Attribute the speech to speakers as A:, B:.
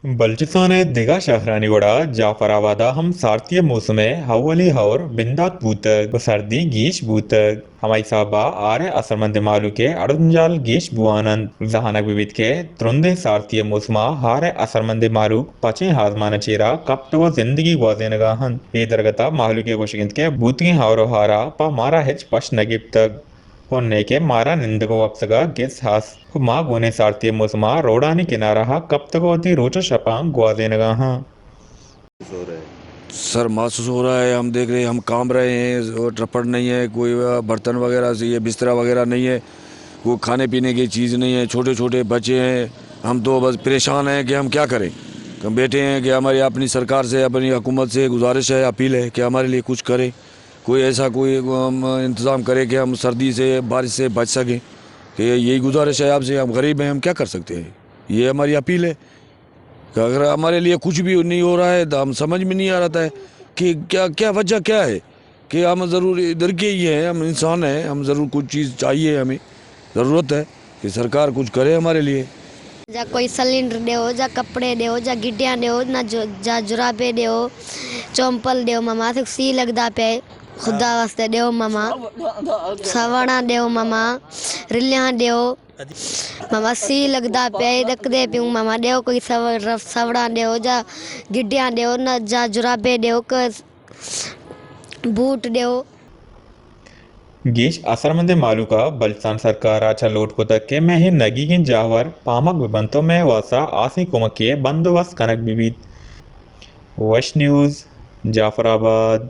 A: बलूचिस्तान दिगा शहरानी वड़ा जाफराबाद हम सार्तीय मौसमे हवली हौर बिंदात बूतक सर्दी गीश बूतक हमाई साबा आरे असरमंद मालू के अड़ुंजाल गीश बुआनंद जहानक विविध के तुरंदे सार्तीय मौसमा हारे असरमंद मालू पचे हाजमान चेरा कब तो जिंदगी गुआजेनगा हन ये दरगता मालू के गोशगिंद के बूतगी हारो हारा पा मारा हिच पश नगिब तक होने के मारा निंदको वक्सगा गेस हास माँ गोने सारती मुसमा रोडानी किनारा हा कब तक होती रोचो शपांग ग्वादेनगा हाँ
B: सर महसूस हो रहा है, हम देख रहे हैं, हम काम रहे हैं और ट्रपड़ नहीं है, कोई बर्तन वगैरह से ये बिस्तरा वगैरह नहीं है, वो खाने पीने की चीज़ नहीं है, छोटे छोटे बच्चे हैं। हम तो बस परेशान हैं कि हम क्या करें। हम बैठे हैं कि हमारी अपनी सरकार से अपनी हुकूमत से गुजारिश है, अपील है कि हमारे लिए कुछ करे, कोई ऐसा कोई इंतज़ाम करे कि हम सर्दी से बारिश से बच सकें। कि यही गुजारिश है आपसे, हम गरीब हैं, हम क्या कर सकते हैं, ये हमारी अपील है। कि अगर हमारे लिए कुछ भी नहीं हो रहा है तो हम समझ में नहीं आ रहा है कि क्या क्या वजह क्या है। कि हम ज़रूर इधर के ही हैं, हम इंसान हैं, हम ज़रूर कुछ चीज़ चाहिए, हमें ज़रूरत है कि सरकार कुछ करे हमारे लिए।
C: जा कोई सिलेंडर दो, जा कपड़े दो, जा गिड्डियाँ दो, ना जो जा जुराबे दो, चंपल दो मामा, तो सी लगदा पे खुदा वास्ते दो मामा, सवणा दो मामा, रिलियाँ दो मामा, सी लगदा पे रख दे पियूं मामा, दो कोई सवड़ा दो, जा गिड्डियाँ दो, ना जा जुराबे दो, बूट दो।
A: गीश असरमंद मालू का बलसान सरकार आचा लोट को तक के मैं ही नगी किन जावर पामक विबंतो में वासा आसी कुमकिए बंदोबस्त कनक विविध वश न्यूज़ जाफराबाद।